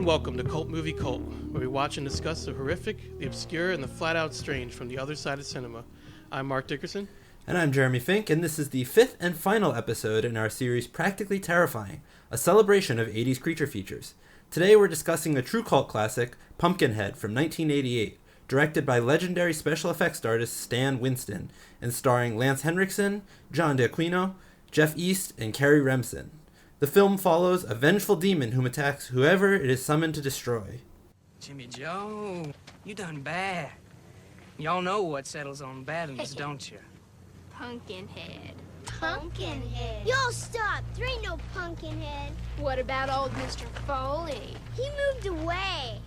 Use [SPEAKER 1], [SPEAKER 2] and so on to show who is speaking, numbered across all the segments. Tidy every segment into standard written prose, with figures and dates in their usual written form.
[SPEAKER 1] and welcome to Cult Movie Cult, where we watch and discuss the horrific, the obscure, and the flat-out strange from the other side of cinema. I'm Marc Dickerson.
[SPEAKER 2] And I'm Jeremy Fink, and this is the fifth and final episode in our series Practically Terrifying, a celebration of 80s creature features. Today we're discussing a true cult classic, Pumpkinhead from 1988, directed by legendary special effects artist Stan Winston, and starring Lance Henriksen, John D'Aquino, Jeff East, and Kerry Remsen. The film follows a vengeful demon whom attacks whoever it is summoned to destroy.
[SPEAKER 3] Jimmy Joe, you done bad. Y'all know what settles on badness, don't you?
[SPEAKER 4] Pumpkinhead.
[SPEAKER 5] Pumpkinhead? Y'all stop! There ain't no Pumpkinhead.
[SPEAKER 4] What about old Mr. Foley?
[SPEAKER 5] He moved away.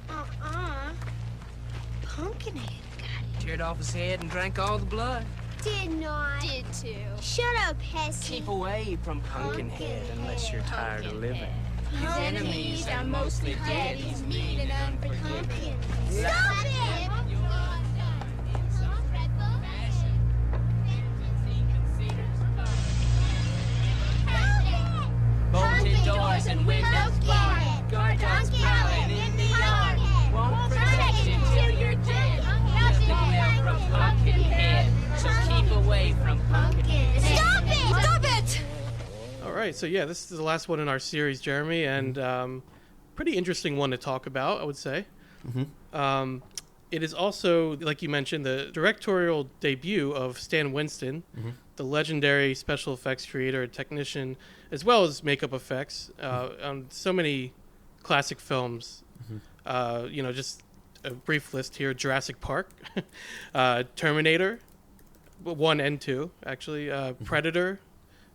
[SPEAKER 5] Pumpkinhead got
[SPEAKER 3] Teared off his head and drank all the blood.
[SPEAKER 5] Did not.
[SPEAKER 4] Did too.
[SPEAKER 5] Shut up, Hesse.
[SPEAKER 3] Keep away from Pumpkinhead unless you're tired of living.
[SPEAKER 4] His enemies are mostly dead. He's mean and unforgiving.
[SPEAKER 5] Stop it!
[SPEAKER 3] Bolted doors and windows barred. Guards prowling in the yard. Won't protect you till you're dead. Just live from Pumpkinhead. So keep away from Pumpkinhead.
[SPEAKER 5] Stop it! Stop it!
[SPEAKER 1] All right, so yeah, this is the last one in our series, Jeremy, and pretty interesting one to talk about, I would say.
[SPEAKER 2] Mm-hmm.
[SPEAKER 1] It is also, like you mentioned, the directorial debut of Stan Winston, the legendary special effects creator and technician, as well as makeup effects on so many classic films. Just a brief list here: Jurassic Park, Terminator, 1 and 2, actually, Predator.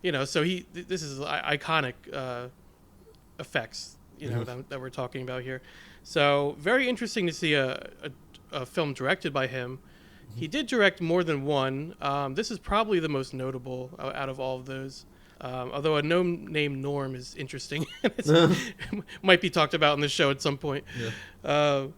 [SPEAKER 1] So this is iconic effects, that we're talking about here. So very interesting to see a film directed by him. He did direct more than one. This is probably the most notable out of all of those. Although a no-name Norm is interesting. Might be talked about in the show at some point. Yeah.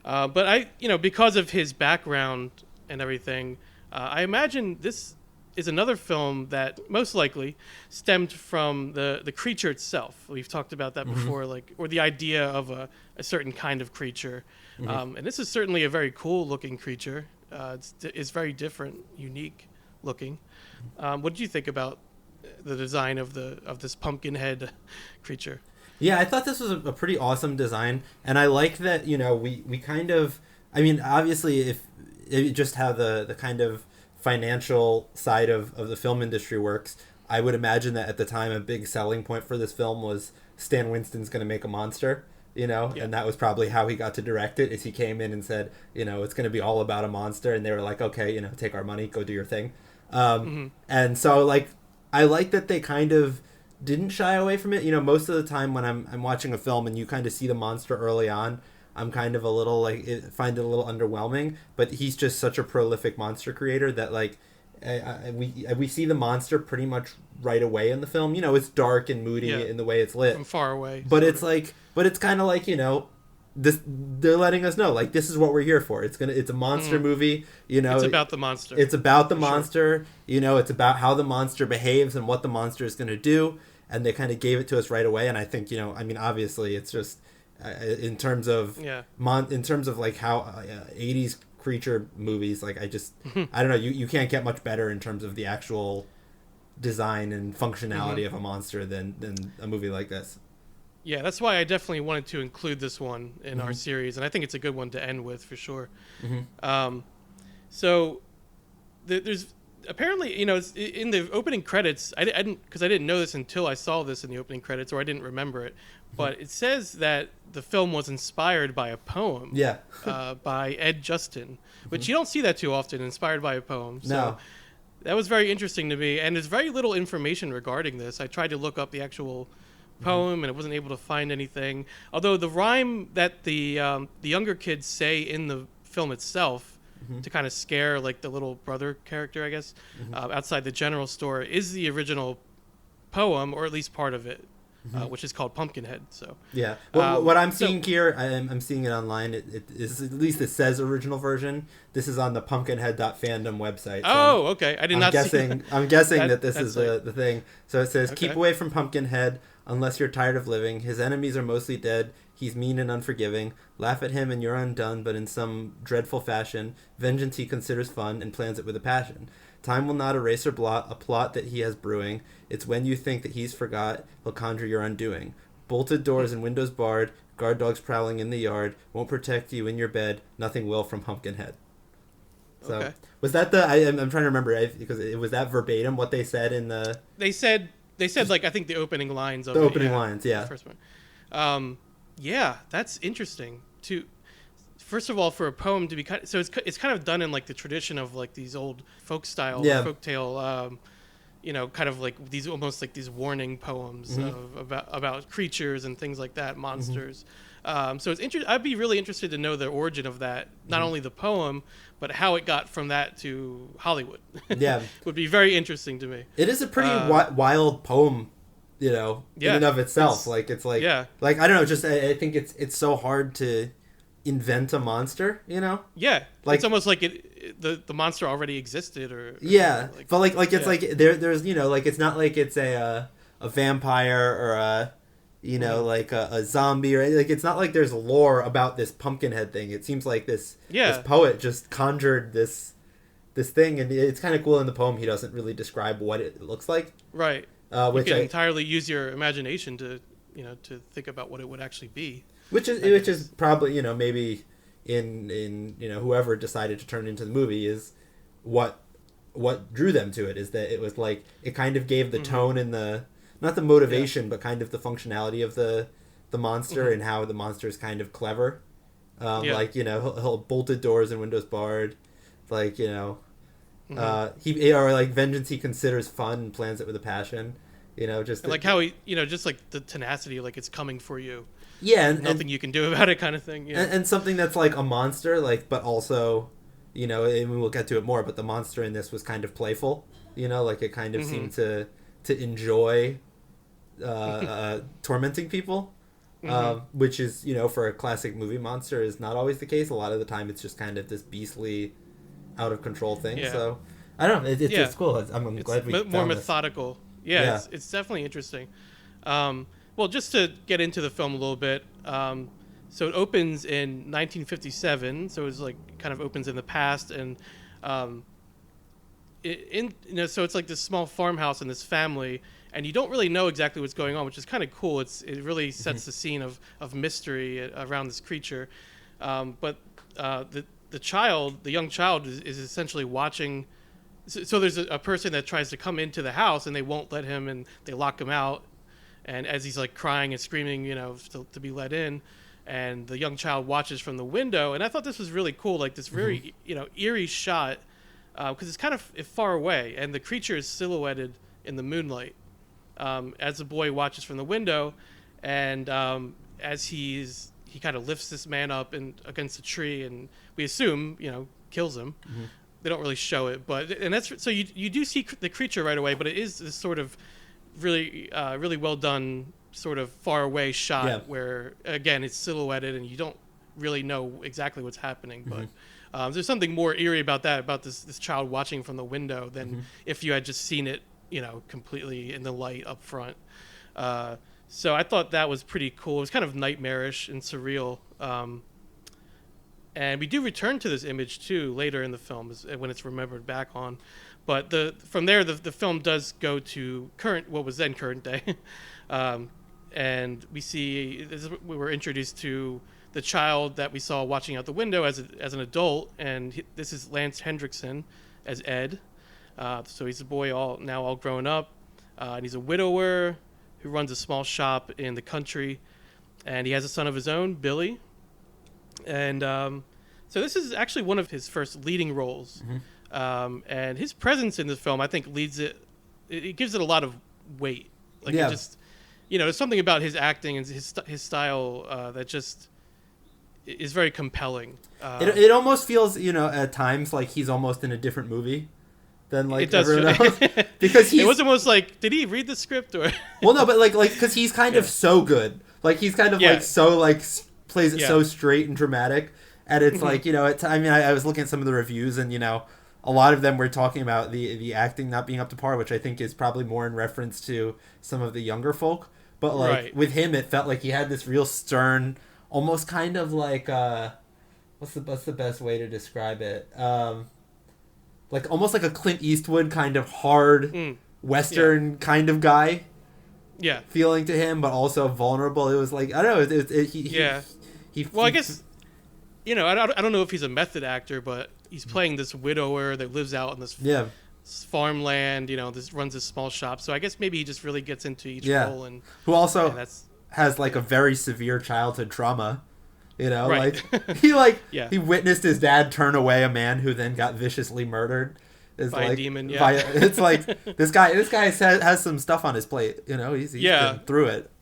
[SPEAKER 1] But because of his background and everything, I imagine this is another film that most likely stemmed from the creature itself. We've talked about that before, or the idea of a certain kind of creature. And this is certainly a very cool looking creature. It's very different, unique looking. What did you think about the design of this Pumpkinhead creature?
[SPEAKER 2] Yeah, I thought this was a pretty awesome design, and I like that, we kind of, obviously if just how the kind of financial side of the film industry works, I would imagine that at the time a big selling point for this film was Stan Winston's going to make a monster, and that was probably how he got to direct it, is he came in and said, it's going to be all about a monster, and they were like, okay, take our money, go do your thing. And so, I like that they kind of didn't shy away from it. Most of the time when I'm watching a film and you kind of see the monster early on, I'm kind of a little find it a little underwhelming, but he's just such a prolific monster creator that we see the monster pretty much right away in the film. It's dark and moody in the way it's lit
[SPEAKER 1] from far away,
[SPEAKER 2] but it's kind of this, they're letting us know this is what we're here for. It's a monster movie.
[SPEAKER 1] It's about the monster.
[SPEAKER 2] It's about the monster. Sure. It's about how the monster behaves and what the monster is going to do, and they kind of gave it to us right away. And I think obviously it's just. In terms of how 80s creature movies, I don't know, you can't get much better in terms of the actual design and functionality of a monster than a movie like this.
[SPEAKER 1] Yeah, that's why I definitely wanted to include this one in our series, and I think it's a good one to end with for sure. So there's apparently, in the opening credits, I didn't know this until I saw this in the opening credits, or I didn't remember it, but it says that the film was inspired by a poem by Ed Justin, which you don't see that too often, inspired by a poem. So
[SPEAKER 2] no.
[SPEAKER 1] That was very interesting to me, and there's very little information regarding this. I tried to look up the actual poem, and I wasn't able to find anything. Although the rhyme that the younger kids say in the film itself to kind of scare the little brother character, I guess, outside the general store is the original poem, or at least part of it, which is called Pumpkinhead. So
[SPEAKER 2] yeah, well, what I'm seeing here, I'm seeing it online. It is, at least it says original version. This is on the Pumpkinhead.fandom website. So
[SPEAKER 1] okay, I did not see that.
[SPEAKER 2] I'm guessing that this is the thing. So it says, keep away from Pumpkinhead. unless you're tired of living. His enemies are mostly dead. He's mean and unforgiving. Laugh at him and you're undone, but in some dreadful fashion. Vengeance he considers fun and plans it with a passion. Time will not erase or blot a plot that he has brewing. It's when you think that he's forgot, he'll conjure your undoing. Bolted doors and windows barred, guard dogs prowling in the yard, won't protect you in your bed, nothing will from Pumpkinhead. So,
[SPEAKER 1] Okay.
[SPEAKER 2] was that the? I'm trying to remember because it was that verbatim what they said in the.
[SPEAKER 1] They said like I think the opening lines of
[SPEAKER 2] The
[SPEAKER 1] it,
[SPEAKER 2] opening lines, yeah.
[SPEAKER 1] The first one. Yeah, that's interesting. First of all, for a poem to be it's kind of done in like the tradition of like these old folk style, folktale, kind of like these almost like these warning poems about creatures and things like that, monsters. So it's I'd be really interested to know the origin of that, not only the poem, but how it got from that to Hollywood.
[SPEAKER 2] Yeah,
[SPEAKER 1] would be very interesting to me.
[SPEAKER 2] It is a pretty wild poem, in and of itself. It's like I don't know, just I think it's so hard to invent a monster,
[SPEAKER 1] Yeah,
[SPEAKER 2] like
[SPEAKER 1] it's almost like the monster already existed,
[SPEAKER 2] but it's like there's it's not like it's a vampire or a like a zombie or like it's not like there's lore about this Pumpkinhead thing. It seems like this poet just conjured this thing, and it's kind of cool in the poem. He doesn't really describe what it looks like,
[SPEAKER 1] right?
[SPEAKER 2] Which
[SPEAKER 1] you can entirely use your imagination to to think about what it would actually be.
[SPEAKER 2] Which is probably maybe in whoever decided to turn it into the movie is what drew them to it, is that it was like it kind of gave the tone and the not the motivation but kind of the functionality of the monster and how the monster is kind of clever, like he'll bolted doors and windows barred, like he or like vengeance he considers fun and plans it with a passion, just
[SPEAKER 1] like how he just like the tenacity, like it's coming for you.
[SPEAKER 2] Yeah,
[SPEAKER 1] and nothing you can do about it, kind of thing. Yeah,
[SPEAKER 2] and something that's like a monster, like, but also, and we'll get to it more. But the monster in this was kind of playful, like it kind of seemed to enjoy tormenting people, which is for a classic movie monster is not always the case. A lot of the time, it's just kind of this beastly, out of control thing. Yeah. So I don't know. It's cool. I'm glad we
[SPEAKER 1] more methodical. Yeah, it's definitely interesting. Well, just to get into the film a little bit, so it opens in 1957, so it's like kind of opens in the past, and so it's like this small farmhouse and this family, and you don't really know exactly what's going on, which is kind of cool. It really sets the scene of mystery around this creature, but the young child is essentially watching. So there's a person that tries to come into the house, and they won't let him, and they lock him out. And as he's like crying and screaming, to be let in, and the young child watches from the window. And I thought this was really cool, like this very, eerie shot, because it's kind of far away, and the creature is silhouetted in the moonlight as the boy watches from the window, and as he kind of lifts this man up against a tree, and we assume, kills him. They don't really show it, and that's so you do see the creature right away, but it is this sort of really really well done sort of far away shot where again it's silhouetted and you don't really know exactly what's happening, but there's something more eerie about this child watching from the window than if you had just seen it completely in the light up front. So I thought that was pretty cool. It was kind of nightmarish and surreal, and we do return to this image too later in the film when it's remembered back on. But from there, the film does go to what was then current day, and we were introduced to the child that we saw watching out the window as an adult, and this is Lance Hendrickson as Ed. So he's a boy all grown up, and he's a widower who runs a small shop in the country, and he has a son of his own, Billy, and so this is actually one of his first leading roles. And his presence in this film, I think, it gives it a lot of weight. Like it just, there's something about his acting and his style that just is very compelling.
[SPEAKER 2] It almost feels, at times like he's almost in a different movie than like everyone else. Because
[SPEAKER 1] it was almost like, did he read the script or?
[SPEAKER 2] Well, no, but like because he's kind of so good. Like he's kind of like so like plays it so straight and dramatic, and it's like I was looking at some of the reviews and a lot of them were talking about the acting not being up to par, which I think is probably more in reference to some of the younger folk. But like
[SPEAKER 1] Right.
[SPEAKER 2] with him, it felt like he had this real stern, almost kind of like what's the best way to describe it? Like almost like a Clint Eastwood kind of hard Western kind of guy.
[SPEAKER 1] Yeah.
[SPEAKER 2] Feeling to him, but also vulnerable. It was like I don't know.
[SPEAKER 1] Well, I guess I don't know if he's a method actor, but he's playing this widower that lives out in this farmland. This runs this small shop. So I guess maybe he just really gets into each role, and
[SPEAKER 2] who also has like a very severe childhood trauma.
[SPEAKER 1] Right.
[SPEAKER 2] Like he witnessed his dad turn away a man who then got viciously murdered.
[SPEAKER 1] By a demon, yeah.
[SPEAKER 2] It's like this guy has some stuff on his plate. He's been through it.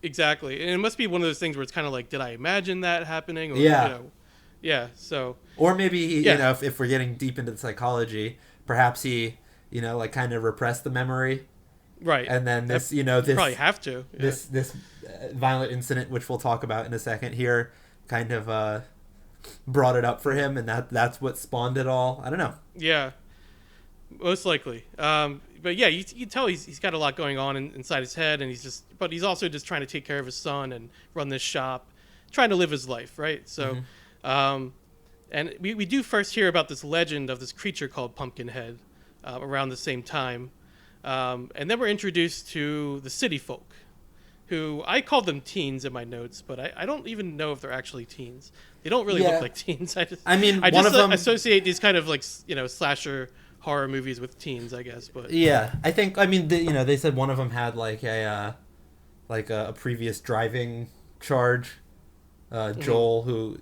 [SPEAKER 1] Exactly, and it must be one of those things where it's kind of like, did I imagine that happening? Or, So. Or
[SPEAKER 2] maybe he, if we're getting deep into the psychology, perhaps he, like kind of repressed the memory.
[SPEAKER 1] Right.
[SPEAKER 2] And then this, this
[SPEAKER 1] probably have to. Yeah.
[SPEAKER 2] This violent incident, which we'll talk about in a second here, kind of brought it up for him, and that's what spawned it all. I don't know.
[SPEAKER 1] Yeah. Most likely, but yeah, you can tell he's got a lot going on inside his head, and he's also just trying to take care of his son and run this shop, trying to live his life, right? So, and we do first hear about this legend of this creature called Pumpkinhead around the same time, and then we're introduced to the city folk, who I called them teens in my notes, but I don't even know if they're actually teens. They don't really look like teens. I just associate these kind of like slasher horror movies with teens, I guess. But
[SPEAKER 2] I think they said one of them had like a previous driving charge, Joel, who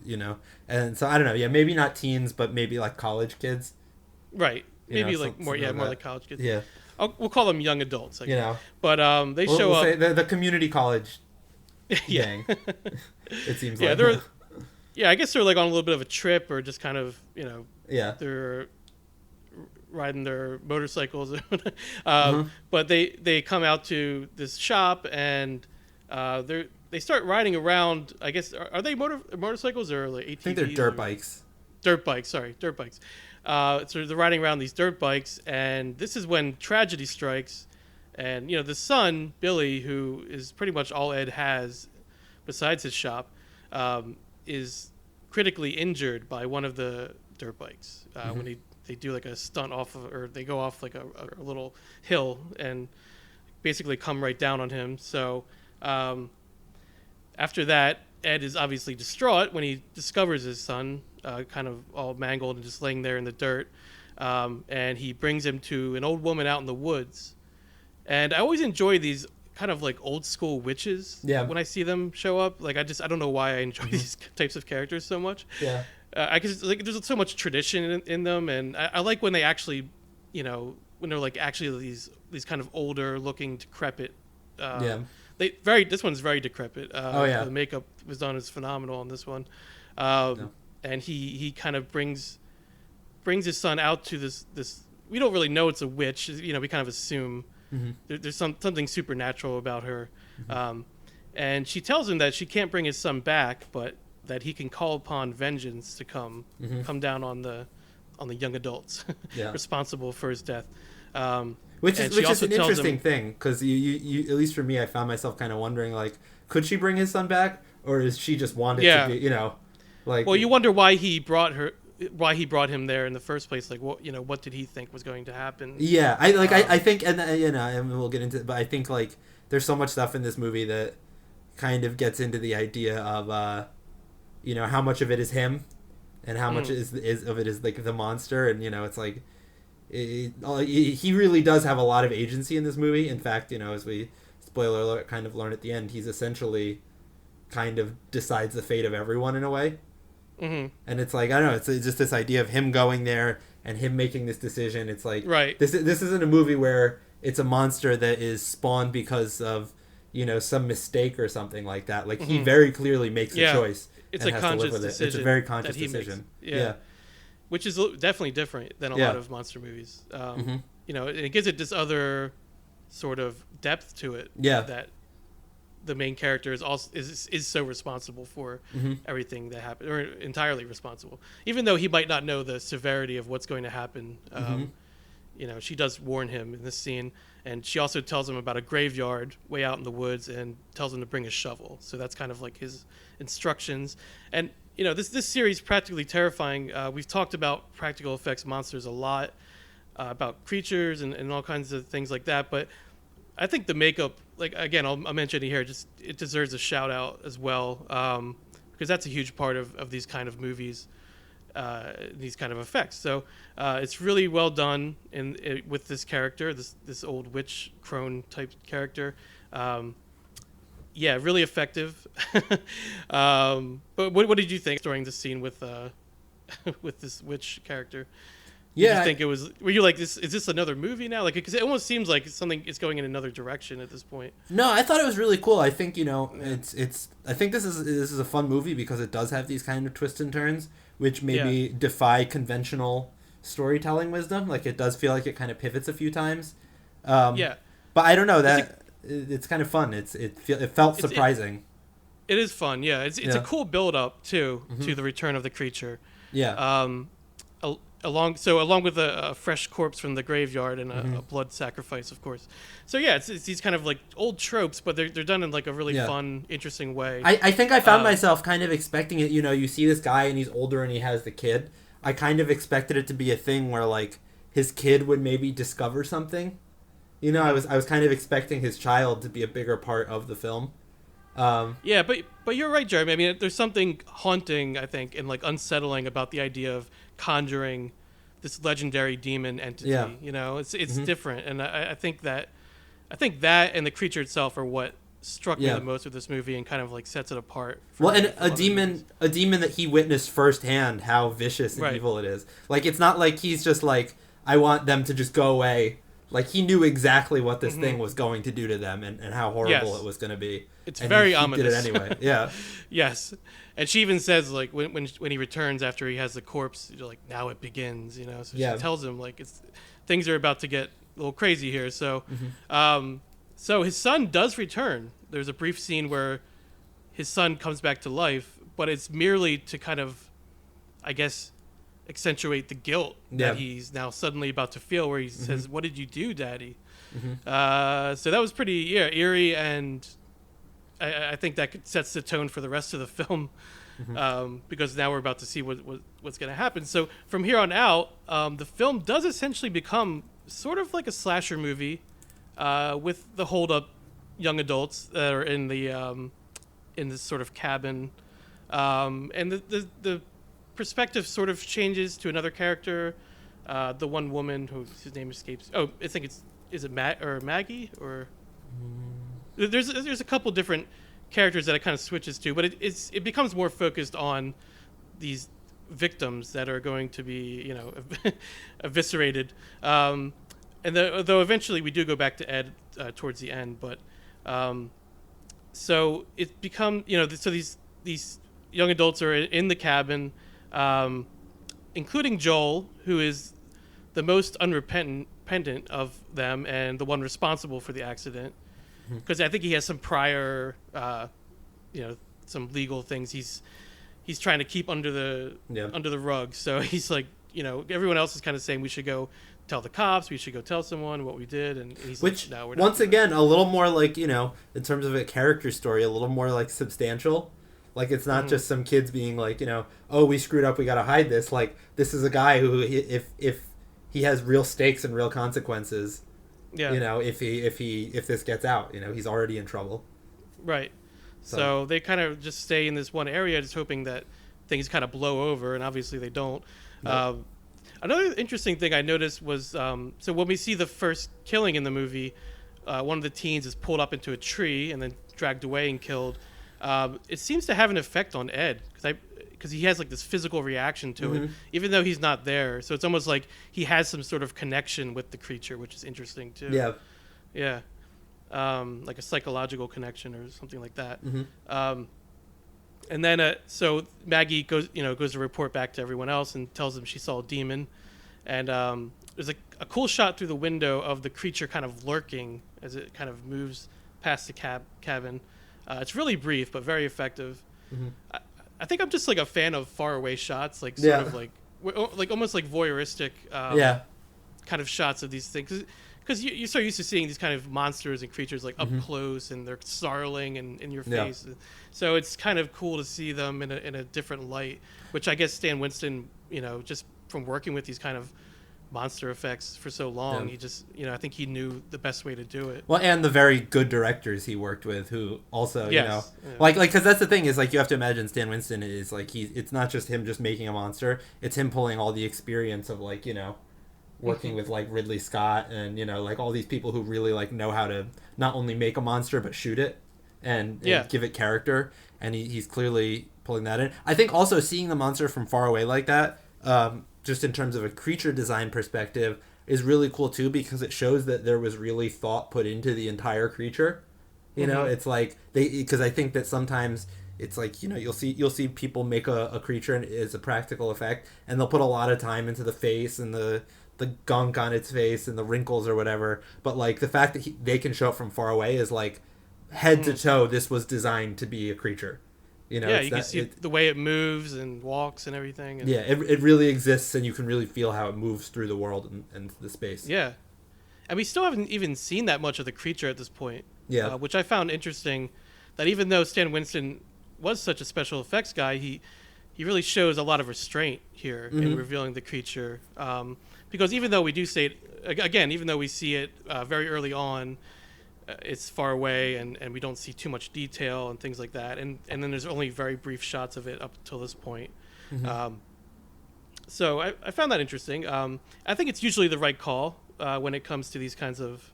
[SPEAKER 2] and so I don't know. Yeah, maybe not teens, but maybe like college kids.
[SPEAKER 1] Right. Maybe more like college kids.
[SPEAKER 2] Yeah.
[SPEAKER 1] We'll call them young adults. I guess. But they show up.
[SPEAKER 2] Say the community college gang. It seems like.
[SPEAKER 1] I guess they're like on a little bit of a trip, or just kind of they're riding their motorcycles. But they come out to this shop, and they start riding around. I guess are they motorcycles or like ATVs? I
[SPEAKER 2] think they're dirt bikes.
[SPEAKER 1] Dirt bikes. So they're riding around these dirt bikes, and this is when tragedy strikes. And the son, Billy, who is pretty much all Ed has besides his shop, is critically injured by one of the dirt bikes when they do like a stunt or they go off like a little hill and basically come right down on him. So after that, Ed is obviously distraught when he discovers his son kind of all mangled and just laying there in the dirt. And he brings him to an old woman out in the woods. And I always enjoy these kind of like old school witches when I see them show up. Like I don't know why I enjoy these types of characters so much.
[SPEAKER 2] Yeah.
[SPEAKER 1] I guess like there's so much tradition in them, and I like when they actually, when they're like actually these kind of older looking decrepit. This one's very decrepit. The makeup was done is phenomenal on this one, and he kind of brings his son out to this. We don't really know it's a witch. We kind of assume there's something supernatural about her, and she tells him that she can't bring his son back, but that he can call upon vengeance to come down on the young adults responsible for his death.
[SPEAKER 2] Which is an interesting thing, because you at least for me, I found myself kind of wondering, like, could she bring his son back, or is she just wanted to be, like? Well,
[SPEAKER 1] you wonder why he brought him there in the first place. Like, what did he think was going to happen?
[SPEAKER 2] Yeah, I think, and and we'll get into it, but I think like there's so much stuff in this movie that kind of gets into the idea of how much of it is him, and how much is of it is like the monster, and it's like he really does have a lot of agency in this movie. In fact, as we spoiler alert kind of learn at the end, he's essentially kind of decides the fate of everyone in a way. And it's like, I don't know, it's just this idea of him going there and him making this decision. It's like, this isn't a movie where it's a monster that is spawned because of some mistake or something like that. Like he very clearly makes a choice.
[SPEAKER 1] It's a conscious decision.
[SPEAKER 2] It's a very conscious decision.
[SPEAKER 1] Yeah. Which is definitely different than a lot of monster movies. It gives it this other sort of depth to it. That the main character is so responsible for everything that happened, or entirely responsible, even though he might not know the severity of what's going to happen. she does warn him in this scene, and she also tells him about a graveyard way out in the woods and tells him to bring a shovel. So that's kind of like his instructions. And this series, Practically Terrifying, we've talked about practical effects monsters a lot, about creatures and all kinds of things like that. But I think the makeup, like, again, I'll mention it here, just it deserves a shout out as well, because that's a huge part of these kind of movies, these kind of effects. So it's really well done with this character, this old witch crone type character. Really effective. But what did you think during the scene with with this witch character? Did you think it was? Were you like, this? Is this another movie now? Like, because it almost seems like something is going in another direction at this point.
[SPEAKER 2] No, I thought it was really cool. I think it's. I think this is a fun movie because it does have these kind of twists and turns, which maybe defy conventional storytelling wisdom. Like, it does feel like it kind of pivots a few times. But I don't know, that it's kind of fun. It felt surprising.
[SPEAKER 1] It is fun. Yeah, it's a cool build up too to the return of the creature.
[SPEAKER 2] Yeah.
[SPEAKER 1] Along with a fresh corpse from the graveyard and a blood sacrifice, of course. So it's these kind of like old tropes, but they're done in like a really fun, interesting way.
[SPEAKER 2] I think I found myself kind of expecting it. You see this guy and he's older and he has the kid. I kind of expected it to be a thing where like his kid would maybe discover something. I was kind of expecting his child to be a bigger part of the film.
[SPEAKER 1] But you're right, Jeremy. I mean, there's something haunting, I think, and like unsettling about the idea of conjuring this legendary demon entity. It's different, and I think that and the creature itself are what struck me the most with this movie and kind of like sets it apart.
[SPEAKER 2] And a demon that he witnessed firsthand how vicious and evil it is. Like, it's not like he's just like, I want them to just go away. Like, he knew exactly what this thing was going to do to them and how horrible it was going to be.
[SPEAKER 1] It's very ominous.
[SPEAKER 2] He did it anyway. Yeah.
[SPEAKER 1] Yes. And she even says, like, when he returns after he has the corpse, like, now it begins, So she tells him, like, things are about to get a little crazy here. So, so his son does return. There's a brief scene where his son comes back to life, but it's merely to kind of, I guess, accentuate the guilt that he's now suddenly about to feel, where he says, "What did you do, Daddy?" So that was pretty eerie, and I think that sets the tone for the rest of the film, because now we're about to see what's going to happen. So from here on out, the film does essentially become sort of like a slasher movie, with the hold-up young adults that are in this sort of cabin, and the perspective sort of changes to another character, the one woman whose name escapes. Oh, I think is it Maggie or there's a couple different characters that it kind of switches to, but it becomes more focused on these victims that are going to be eviscerated. And though eventually we do go back to Ed towards the end, but so it becomes so these young adults are in the cabin. Including Joel, who is the most unrepentant of them and the one responsible for the accident, because I think he has some prior, some legal things he's trying to keep under the rug. So he's like, everyone else is kind of saying we should go tell the cops, we should go tell someone what we did, and he's like, no, we're not.
[SPEAKER 2] Once again, a little more like, in terms of a character story, a little more like substantial. Like, it's not just some kids being like, oh, we screwed up, we gotta hide this. Like, this is a guy who, if he has real stakes and real consequences, if this gets out, he's already in trouble.
[SPEAKER 1] Right. So they kind of just stay in this one area, just hoping that things kind of blow over, and obviously they don't. Nope. Another interesting thing I noticed was, so when we see the first killing in the movie, one of the teens is pulled up into a tree and then dragged away and killed. It seems to have an effect on Ed because he has like this physical reaction to it, even though he's not there. So it's almost like he has some sort of connection with the creature, which is interesting too. Yeah. Like a psychological connection or something like that. And then so Maggie goes to report back to everyone else and tells them she saw a demon, and there's a cool shot through the window of the creature kind of lurking as it kind of moves past the cabin. It's really brief, but very effective. I think I'm just like a fan of far away shots, like sort of like almost like voyeuristic kind of shots of these things. Because you're so used to seeing these kind of monsters and creatures like up close, and they're snarling and in your face. So it's kind of cool to see them in a different light, which I guess Stan Winston, just from working with these kind of monster effects for so long, he just, I think he knew the best way to do it.
[SPEAKER 2] Well, and the very good directors he worked with, who also, like, because that's the thing is, like, you have to imagine Stan Winston is like, it's not just him just making a monster, it's him pulling all the experience of, like, working with like Ridley Scott and like all these people who really like know how to not only make a monster but shoot it and give it character, and he's clearly pulling that in. I think also seeing the monster from far away like that, just in terms of a creature design perspective, is really cool too, because it shows that there was really thought put into the entire creature. It's like because I think that sometimes it's like, you'll see people make a creature and it's a practical effect, and they'll put a lot of time into the face and the gunk on its face and the wrinkles or whatever, but like the fact that they can show it from far away is like head to toe, this was designed to be a creature. You
[SPEAKER 1] can see the way it moves and walks and everything. And
[SPEAKER 2] it really exists, and you can really feel how it moves through the world and the space.
[SPEAKER 1] Yeah. And we still haven't even seen that much of the creature at this point.
[SPEAKER 2] Yeah.
[SPEAKER 1] Which I found interesting, that even though Stan Winston was such a special effects guy, he really shows a lot of restraint here in revealing the creature. Because even though we do see it, again, even though we see it very early on, it's far away and we don't see too much detail and things like that. And then there's only very brief shots of it up until this point. So I found that interesting. I think it's usually the right call when it comes to these kinds of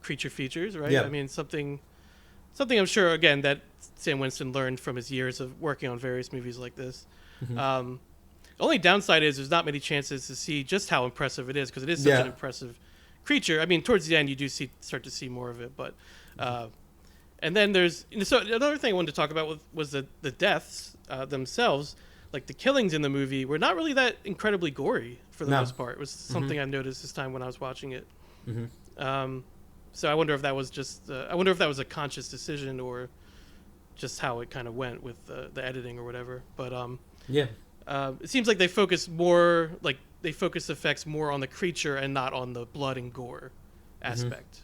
[SPEAKER 1] creature features, right?
[SPEAKER 2] Yeah.
[SPEAKER 1] I mean, something I'm sure, again, that Stan Winston learned from his years of working on various movies like this. The only downside is there's not many chances to see just how impressive it is, because it is such an impressive creature. I mean, towards the end you do start to see more of it, but and then there's so another thing I wanted to talk about was the deaths themselves. Like the killings in the movie were not really that incredibly gory for the most part. It was something I noticed this time when I was watching it. So I wonder if that was just a conscious decision or just how it kind of went with the editing or whatever. But it seems like they focus effects more on the creature and not on the blood and gore aspect.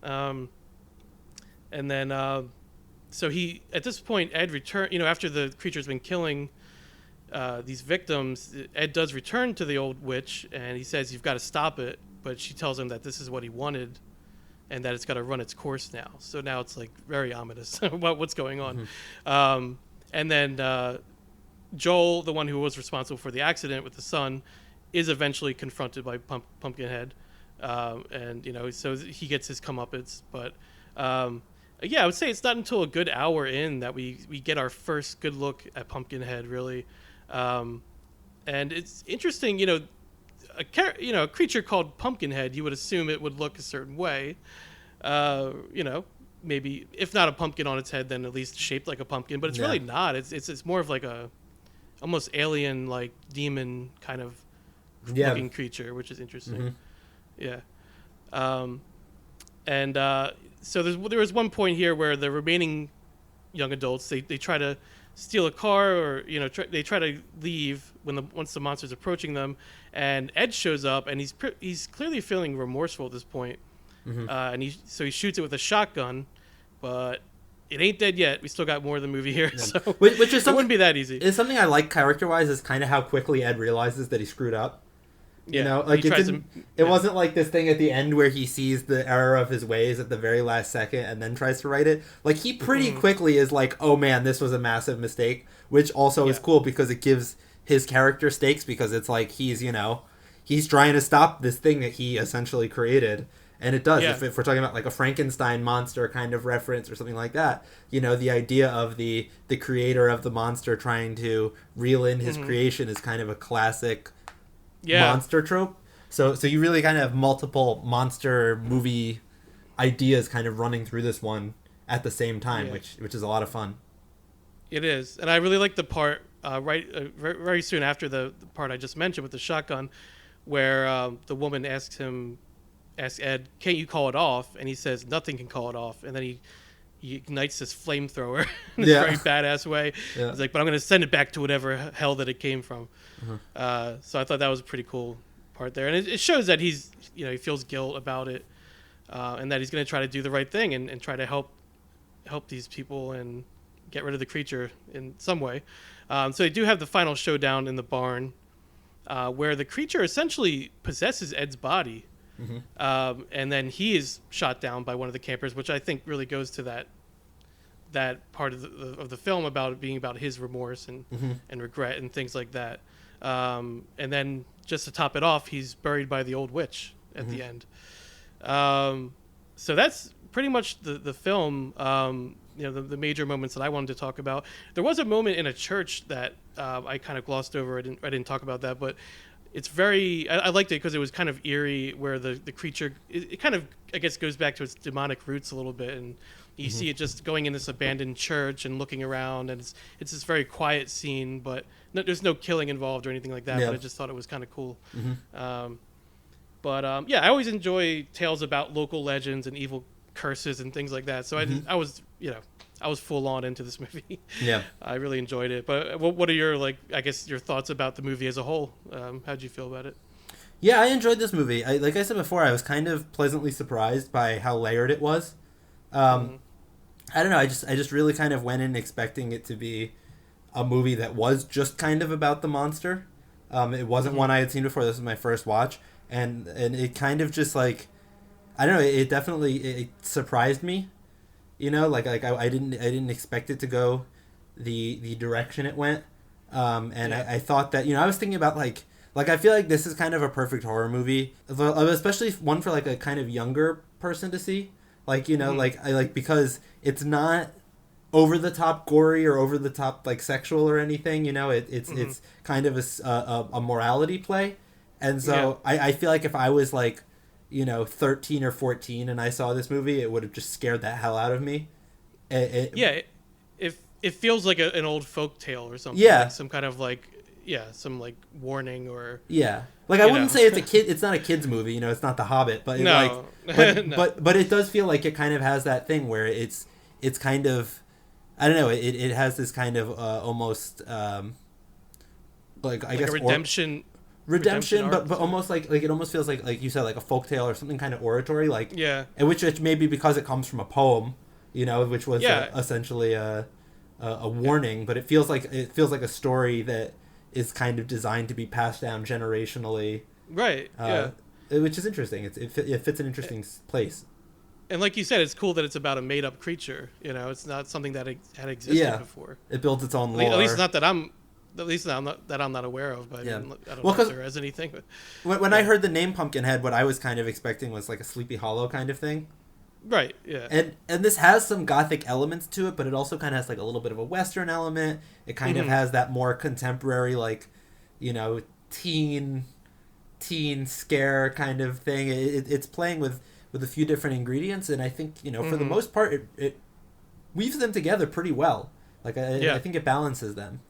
[SPEAKER 1] And then so he, at this point, Ed after the creature's been killing these victims, Ed does return to the old witch, and he says, "You've got to stop it." But she tells him that this is what he wanted, and that it's got to run its course now. So now it's like very ominous about what's going on. And then Joel, the one who was responsible for the accident with the son, is eventually confronted by Pumpkinhead, and so he gets his comeuppance. But I would say it's not until a good hour in that we get our first good look at Pumpkinhead, really. And it's interesting, a creature called Pumpkinhead, you would assume it would look a certain way, maybe if not a pumpkin on its head, then at least shaped like a pumpkin. But it's really not. It's more of like a almost alien, like demon kind of looking creature, which is interesting. So there was one point here where the remaining young adults they try to steal a car, or they try to leave once the monster's approaching them, and Ed shows up, and he's clearly feeling remorseful at this point. And he shoots it with a shotgun, but it ain't dead yet. We still got more of the movie here, so
[SPEAKER 2] which is
[SPEAKER 1] it wouldn't be that easy.
[SPEAKER 2] It's something I like character-wise, is kind of how quickly Ed realizes that he screwed up. It wasn't like this thing at the end where he sees the error of his ways at the very last second and then tries to right it. Like, he pretty quickly is like, oh man, this was a massive mistake, which also is cool because it gives his character stakes, because it's like he's trying to stop this thing that he essentially created. And it does. If we're talking about like a Frankenstein monster kind of reference or something like that, the idea of the creator of the monster trying to reel in his creation is kind of a classic monster trope. So you really kind of have multiple monster movie ideas kind of running through this one at the same time, which is a lot of fun.
[SPEAKER 1] It is. And I really like the part very soon after the part I just mentioned with the shotgun, where the woman asks Ed, "Can't you call it off?" And he says, "Nothing can call it off." And then he ignites this flamethrower in this very badass way. He's like, "But I'm going to send it back to whatever hell that it came from." So I thought that was a pretty cool part there, and it shows that he's he feels guilt about it, and that he's going to try to do the right thing and try to help these people and get rid of the creature in some way. So they do have the final showdown in the barn, where the creature essentially possesses Ed's body, and then he is shot down by one of the campers, which I think really goes to that part of the film about it being about his remorse and regret and things like that. And then just to top it off, he's buried by the old witch at the end. So that's pretty much the film. The major moments that I wanted to talk about. There was a moment in a church that I kind of glossed over. I didn't talk about that, but it's very. I liked it because it was kind of eerie, where the creature it kind of, I guess, goes back to its demonic roots a little bit, and you see it just going in this abandoned church and looking around, and it's this very quiet scene, but there's no killing involved or anything like that. Yeah. But I just thought it was kind of cool. I always enjoy tales about local legends and evil curses and things like that. So I was full on into this movie. Yeah, I really enjoyed it. But what are your your thoughts about the movie as a whole? How'd you feel about it?
[SPEAKER 2] Yeah, I enjoyed this movie. Like I said before, I was kind of pleasantly surprised by how layered it was. I don't know. I just really kind of went in expecting it to be a movie that was just kind of about the monster. It wasn't one I had seen before. This was my first watch, and it kind of just I don't know. It definitely surprised me. I didn't expect it to go the direction it went. I thought that I was thinking about I feel like this is kind of a perfect horror movie, especially one for a kind of younger person to see. Because it's not over the top gory or over the top sexual or anything. It's kind of a morality play, and so I feel like if I was 13 or 14 and I saw this movie, it would have just scared the hell out of me.
[SPEAKER 1] It feels like an old folk tale or something. Yeah, some kind of some warning or
[SPEAKER 2] I wouldn't say it's a kid. It's not a kids movie. It's not The Hobbit, but
[SPEAKER 1] no.
[SPEAKER 2] but it does feel like it kind of has that thing where it's kind of, I don't know. It has this kind of almost I guess
[SPEAKER 1] redemption,
[SPEAKER 2] but almost it almost feels like you said a folktale or something kind of oratory and which maybe because it comes from a poem, which was essentially a warning, but it feels like a story that is kind of designed to be passed down generationally,
[SPEAKER 1] right?
[SPEAKER 2] Which is interesting. It fits an interesting place.
[SPEAKER 1] And like you said, it's cool that it's about a made-up creature. It's not something that had existed before.
[SPEAKER 2] It builds its own lore.
[SPEAKER 1] At least not that I'm not aware of. But I don't know if there is anything. But,
[SPEAKER 2] when I heard the name Pumpkinhead, what I was kind of expecting was a Sleepy Hollow kind of thing.
[SPEAKER 1] Right. Yeah.
[SPEAKER 2] And this has some gothic elements to it, but it also kind of has a little bit of a Western element. It kind of has that more contemporary teen scare kind of thing. It's playing with a few different ingredients, and I think for the most part it weaves them together pretty well. I think it balances them.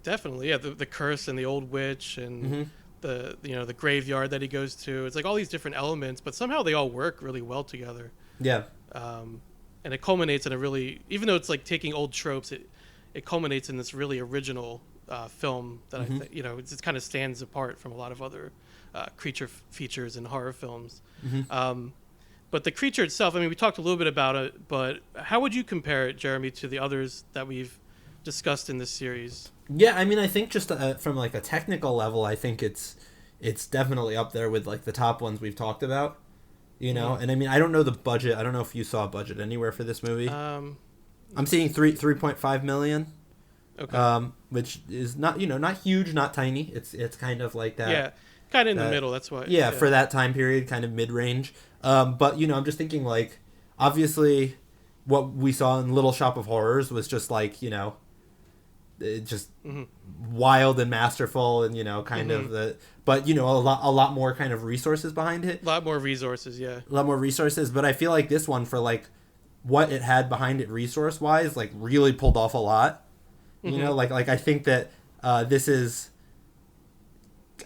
[SPEAKER 1] Definitely, the curse and the old witch and the graveyard that he goes to. It's all these different elements, but somehow they all work really well together.
[SPEAKER 2] Yeah.
[SPEAKER 1] And it culminates in a really, even though it's taking old tropes, it culminates in this really original film that I think it kind of stands apart from a lot of other creature features in horror films. But the creature itself, I mean, we talked a little bit about it, but how would you compare it, Jeremy, to the others that we've discussed in this series?
[SPEAKER 2] Yeah, I mean, I think just from a technical level, I think it's definitely up there with the top ones we've talked about. And I mean, I don't know the budget. I don't know if you saw a budget anywhere for this movie. I'm seeing 3.5 million. Okay. Which is not not huge, not tiny. It's kind of like that.
[SPEAKER 1] Yeah, kind of in the middle. That's why.
[SPEAKER 2] Yeah, for that time period, kind of mid-range. But I'm just thinking obviously, what we saw in Little Shop of Horrors was just just wild and masterful, and kind of but a lot more kind of resources behind it.
[SPEAKER 1] A lot more resources, yeah.
[SPEAKER 2] A lot more resources, but I feel like this one, for what it had behind it resource wise, really pulled off a lot. I think that this is,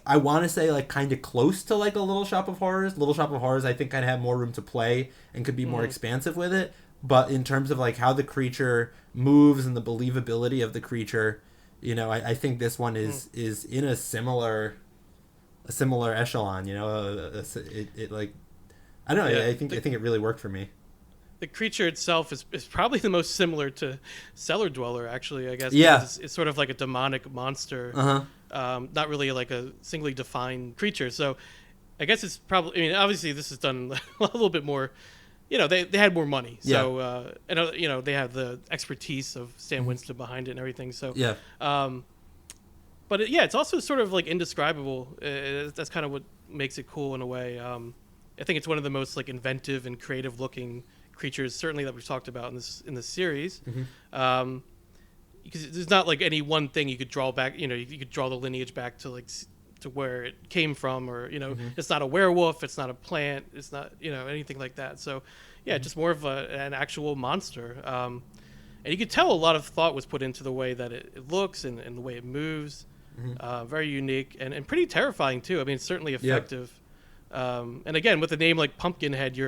[SPEAKER 2] I want to say kind of close to a Little Shop of Horrors. Little Shop of Horrors, I think, kind of had more room to play and could be more expansive with it. But in terms of how the creature moves and the believability of the creature, I think this one is in a similar a similar echelon. It like I don't know.
[SPEAKER 1] Yeah,
[SPEAKER 2] I think it really worked for me.
[SPEAKER 1] The creature itself is probably the most similar to Cellar Dweller, actually, I guess.
[SPEAKER 2] Yeah.
[SPEAKER 1] Because it's sort of like a demonic monster. Not really like a singly defined creature. So I guess it's probably, I mean, obviously this is done a little bit more, they had more money. So, and, they have the expertise of Stan Winston behind it and everything. So,
[SPEAKER 2] Yeah.
[SPEAKER 1] But it's also sort of like indescribable. That's kind of what makes it cool in a way. I think it's one of the most like inventive and creative looking creatures, certainly that we've talked about in this series. Because there's not like any one thing you could draw back. You could draw the lineage back to like to where it came from, or it's not a werewolf, it's not a plant, it's not anything like that. So just more of an actual monster. And you could tell a lot of thought was put into the way that it looks and the way it moves. Very unique and pretty terrifying too. I mean, it's certainly effective. And again, with a name like Pumpkinhead,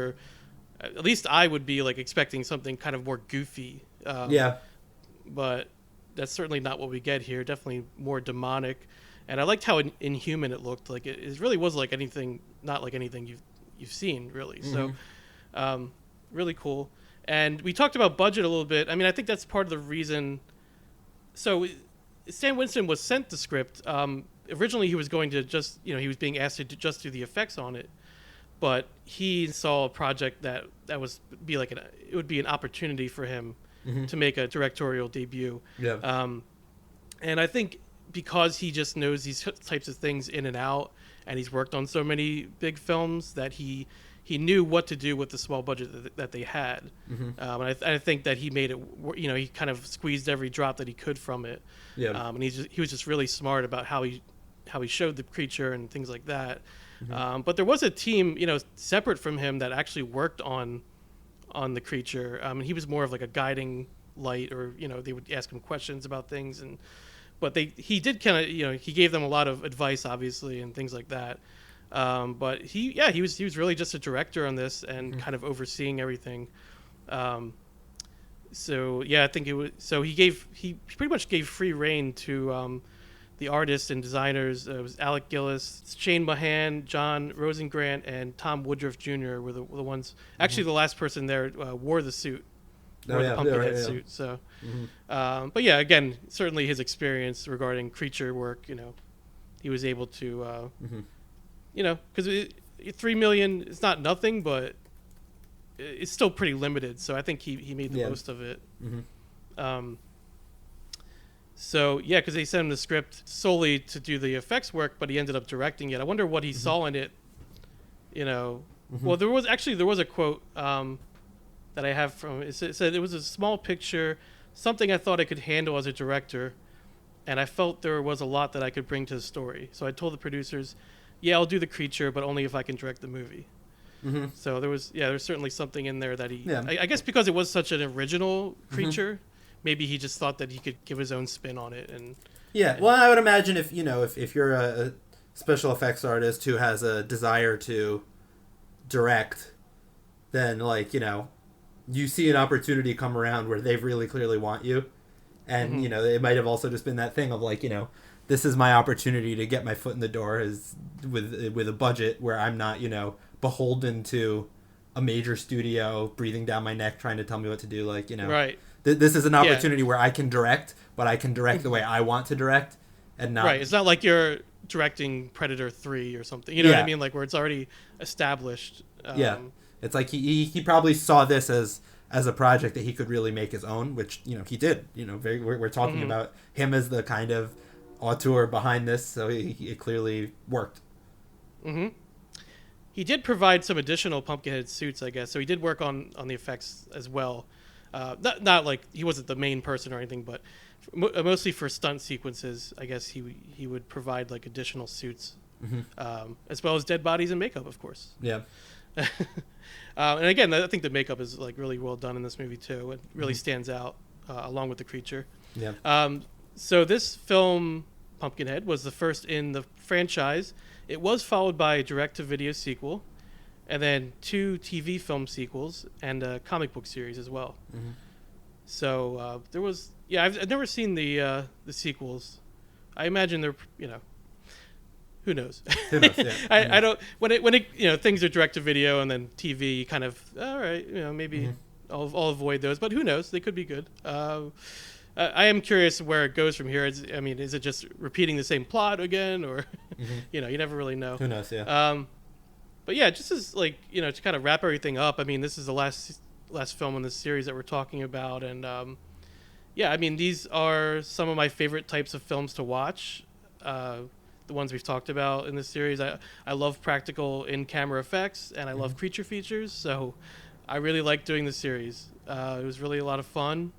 [SPEAKER 1] at least I would be like expecting something kind of more goofy. But that's certainly not what we get here. Definitely more demonic. And I liked how inhuman it looked. Like it really was like anything, not like anything you've seen really. So really cool. And we talked about budget a little bit. I mean, I think that's part of the reason. So Stan Winston was sent the script. Originally, he was going to just, he was being asked to just do the effects on it. But he saw a project that it would be an opportunity for him to make a directorial debut. And I think because he just knows these types of things in and out, and he's worked on so many big films, that he knew what to do with the small budget that they had. And I think that he made it, he kind of squeezed every drop that he could from it. And he was just really smart about how he showed the creature and things like that. But there was a team, separate from him that actually worked on the creature. And he was more of like a guiding light, or they would ask him questions about things, but he did kind of he gave them a lot of advice, obviously, and things like that. But he was really just a director on this and kind of overseeing everything. So I think it was. So he pretty much gave free reign to the artists and designers. It was Alec Gillis, Shane Mahan, John Rosengrant, and Tom Woodruff Jr. were the ones. Actually, the last person there wore the suit, the Pumpkinhead suit. So, but again, certainly his experience regarding creature work. He was able to. Because $3 million is not nothing, but it's still pretty limited. So I think he made the most of it. So because they sent him the script solely to do the effects work, but he ended up directing it. I wonder what he saw in it. Well, there was a quote that I have from it. It said it was a small picture, something I thought I could handle as a director, and I felt there was a lot that I could bring to the story. So I told the producers, I'll do the creature, but only if I can direct the movie. So there was certainly something in there that he. I guess because it was such an original creature, maybe he just thought that he could give his own spin on it. And
[SPEAKER 2] well, I would imagine if you're a special effects artist who has a desire to direct, then you see an opportunity come around where they really clearly want you, and it might have also just been that thing of this is my opportunity to get my foot in the door with a budget where I'm not, beholden to a major studio breathing down my neck trying to tell me what to do.
[SPEAKER 1] Right.
[SPEAKER 2] This is an opportunity where I can direct, but I can direct the way I want to direct, and not.
[SPEAKER 1] Right. It's not like you're directing Predator 3 or something. You know what I mean? Like where it's already established.
[SPEAKER 2] It's like he probably saw this as a project that he could really make his own, which he did. We're talking about him as the kind of auteur behind this, so it clearly worked.
[SPEAKER 1] He did provide some additional Pumpkinhead suits, I guess. So he did work on the effects as well. Not like he wasn't the main person or anything, but mostly for stunt sequences, I guess he would provide like additional suits, as well as dead bodies and makeup, of course. And again, I think the makeup is like really well done in this movie too. It really stands out along with the creature. So this film, Pumpkinhead, was the first in the franchise. It was followed by a direct-to-video sequel, and then 2 TV film sequels, and a comic book series as well. So there was, I've never seen the sequels. I imagine they're, who knows?
[SPEAKER 2] Who knows? Yeah.
[SPEAKER 1] I don't when it things are direct to video and then TV kind of all right, maybe I'll avoid those, but who knows? They could be good. I am curious where it goes from here. Is it just repeating the same plot again, or you never really know.
[SPEAKER 2] Who knows? Yeah.
[SPEAKER 1] But yeah, just as to kind of wrap everything up. I mean, this is the last film in this series that we're talking about, and these are some of my favorite types of films to watch. The ones we've talked about in this series. I love practical in-camera effects, and I love creature features, so I really like doing this series. It was really a lot of fun.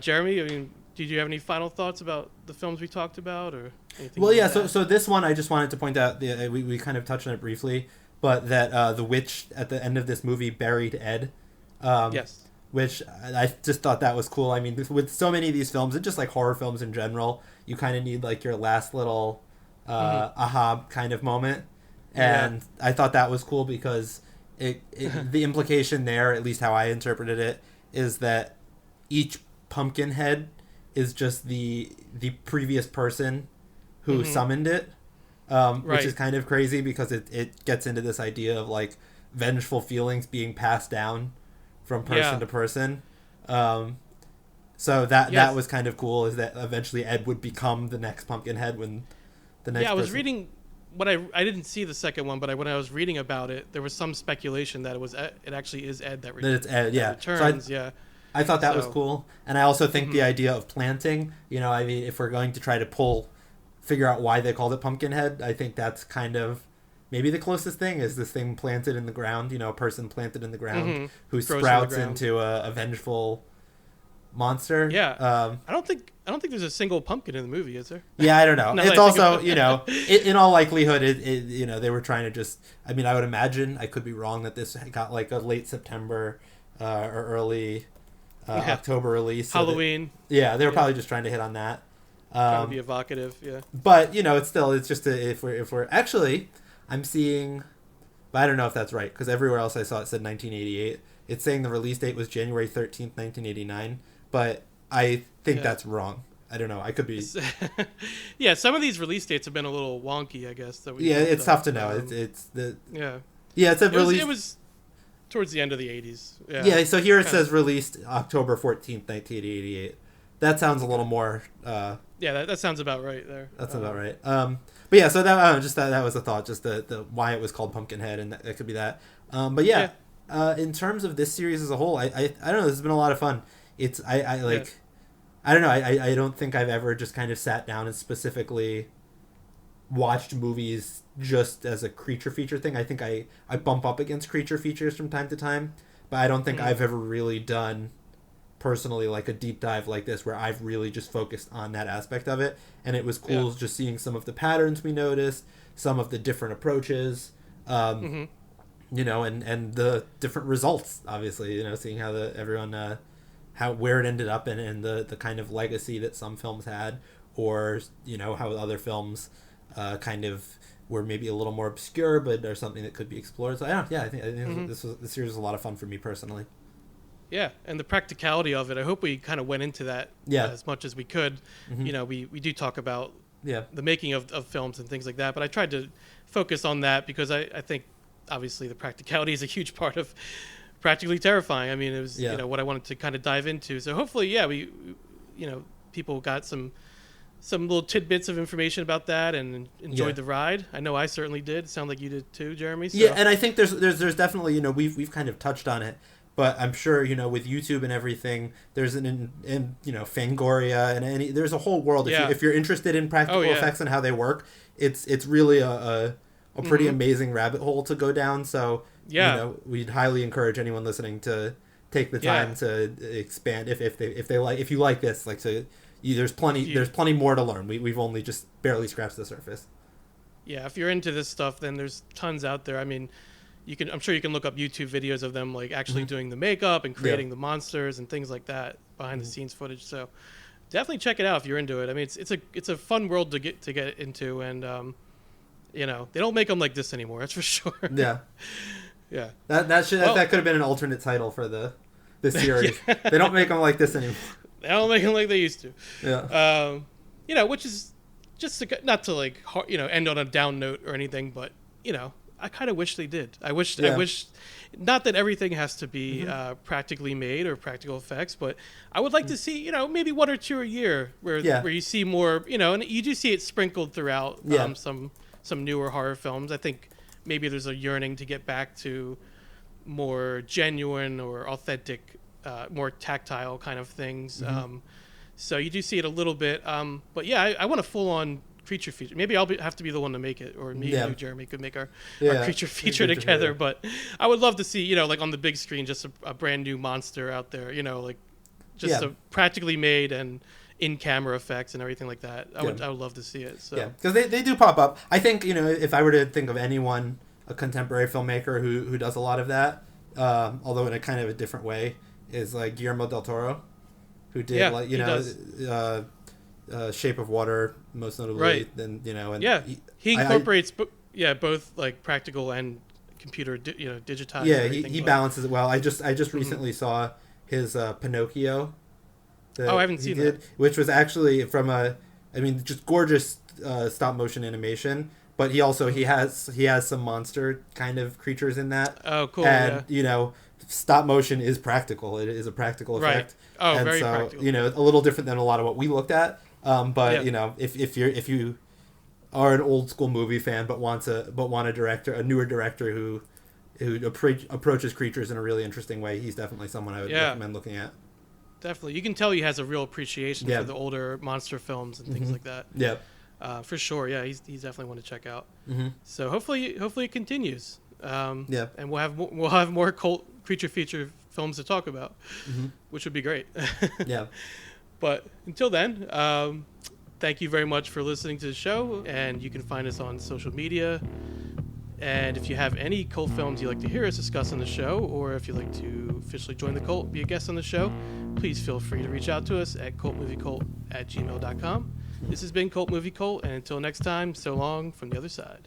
[SPEAKER 1] Jeremy, did you have any final thoughts about the films we talked about, or anything?
[SPEAKER 2] Well, yeah. So this one, I just wanted to point out. We kind of touched on it briefly, but that the witch at the end of this movie buried Ed.
[SPEAKER 1] Yes.
[SPEAKER 2] Which I just thought that was cool. I mean, with so many of these films, and just like horror films in general, you kind of need like your last little aha kind of moment, and I thought that was cool because the implication there, at least how I interpreted it, is that each Pumpkinhead is just the previous person who summoned it, which is kind of crazy because it gets into this idea of like vengeful feelings being passed down from person to person. So that was kind of cool, is that eventually Ed would become the next Pumpkinhead when the next
[SPEAKER 1] I was reading what I didn't see the second one, but when I was reading about it, there was some speculation that it actually is Ed that
[SPEAKER 2] it's Ed,
[SPEAKER 1] returns.
[SPEAKER 2] So I thought that was cool, and I also think the idea of planting, if we're going to try to figure out why they called it Pumpkinhead, I think that's kind of maybe the closest thing, is this thing planted in the ground, a person planted in the ground who sprouts into a vengeful monster.
[SPEAKER 1] Yeah. I don't think there's a single pumpkin in the movie, is there?
[SPEAKER 2] Yeah, I don't know. It's also, in all likelihood, they were trying to just, I would imagine, I could be wrong, that this got like a late September or early October release.
[SPEAKER 1] Halloween.
[SPEAKER 2] They were probably just trying to hit on that.
[SPEAKER 1] Trying to be evocative, yeah.
[SPEAKER 2] But, it's just, if we're actually, I'm seeing, but I don't know if that's right, because everywhere else I saw it said 1988. It's saying the release date was January 13th, 1989, but I think that's wrong. I don't know. I could be.
[SPEAKER 1] Yeah, some of these release dates have been a little wonky, I guess.
[SPEAKER 2] It's tough to know. It's the.
[SPEAKER 1] Yeah.
[SPEAKER 2] Yeah, it's a release.
[SPEAKER 1] It was towards the end of the 80s.
[SPEAKER 2] Yeah. So here it says released October 14th, 1988. That sounds a little more.
[SPEAKER 1] Yeah, that sounds about right there.
[SPEAKER 2] That's about right. But yeah, so that just that was a thought, just the why it was called Pumpkinhead, and that could be that. But yeah. In terms of this series as a whole, I don't know. This has been a lot of fun. I don't know. I don't think I've ever just kind of sat down and specifically watched movies just as a creature feature thing. I think I bump up against creature features from time to time, but I don't think I've ever really done personally like a deep dive like this where I've really just focused on that aspect of it. And it was cool just seeing some of the patterns we noticed, some of the different approaches. And the different results, obviously, seeing how everyone, where it ended up and the kind of legacy that some films had, or, how other films, kind of were maybe a little more obscure, but are something that could be explored. So I think this series was a lot of fun for me personally.
[SPEAKER 1] Yeah. And the practicality of it, I hope we kind of went into that as much as we could. We do talk about the making of films and things like that, but I tried to focus on that because I think, obviously the practicality is a huge part of Practically Terrifying. It was what I wanted to kind of dive into. So hopefully, we people got some little tidbits of information about that and enjoyed the ride. I know I certainly did. It sounded like you did too, Jeremy. So.
[SPEAKER 2] Yeah, and I think there's definitely we've kind of touched on it, but I'm sure with YouTube and everything, there's Fangoria and there's a whole world. If you're interested in practical effects and how they work, it's really a pretty amazing rabbit hole to go down. So we'd highly encourage anyone listening to take the time to expand if you like this. There's plenty more to learn. We've only just barely scratched the surface.
[SPEAKER 1] Yeah, if you're into this stuff, then there's tons out there. I'm sure you can look up YouTube videos of them actually doing the makeup and creating the monsters and things like that, behind the scenes footage. So definitely check it out if you're into it. It's a fun world to get into, and they don't make them like this anymore. That's for sure. Yeah. Yeah.
[SPEAKER 2] That could have been an alternate title for this series. They don't make them like this anymore.
[SPEAKER 1] They don't make them like they used to.
[SPEAKER 2] Yeah.
[SPEAKER 1] Which is just to, not to like end on a down note or anything, but I kind of wish they did. I wish not that everything has to be practically made or practical effects, but I would like to see maybe 1 or 2 a year where you see more, and you do see it sprinkled throughout some newer horror films. I think maybe there's a yearning to get back to more genuine or authentic, more tactile kind of things. So you do see it a little bit, but yeah, I want a full-on creature feature. Maybe I'll have to be the one to make it, or me and you, Jeremy, could make our creature feature together. But I would love to see, like on the big screen, just a brand new monster out there, like just a practically made and in-camera effects and everything like that. I would love to see it. So. Yeah,
[SPEAKER 2] because they do pop up. I think, if I were to think of anyone, a contemporary filmmaker who does a lot of that, although in a kind of a different way, is like Guillermo del Toro, who did Shape of Water, most notably. Right. Then and
[SPEAKER 1] he incorporates both like practical and computer digitized.
[SPEAKER 2] Yeah, he balances it well. I just recently saw his Pinocchio.
[SPEAKER 1] I haven't seen that.
[SPEAKER 2] Which was actually from just gorgeous stop motion animation. But he has some monster kind of creatures in that.
[SPEAKER 1] Oh, cool.
[SPEAKER 2] And stop motion is practical. It is a practical effect.
[SPEAKER 1] Right. Oh,
[SPEAKER 2] and
[SPEAKER 1] very
[SPEAKER 2] so,
[SPEAKER 1] practical.
[SPEAKER 2] A little different than a lot of what we looked at. But if you are an old school movie fan but want a newer director who approaches creatures in a really interesting way, he's definitely someone I would recommend looking at.
[SPEAKER 1] Definitely, you can tell he has a real appreciation for the older monster films and things like that.
[SPEAKER 2] Yeah,
[SPEAKER 1] for sure. Yeah, he's definitely one to check out. So hopefully it continues. And we'll have more cult creature feature films to talk about, which would be great.
[SPEAKER 2] Yeah.
[SPEAKER 1] But until then, thank you very much for listening to the show, and you can find us on social media. And if you have any cult films you'd like to hear us discuss on the show, or if you'd like to officially join the cult, be a guest on the show, please feel free to reach out to us at cultmoviecult@gmail.com. This has been Cult Movie Cult, and until next time, so long from the other side.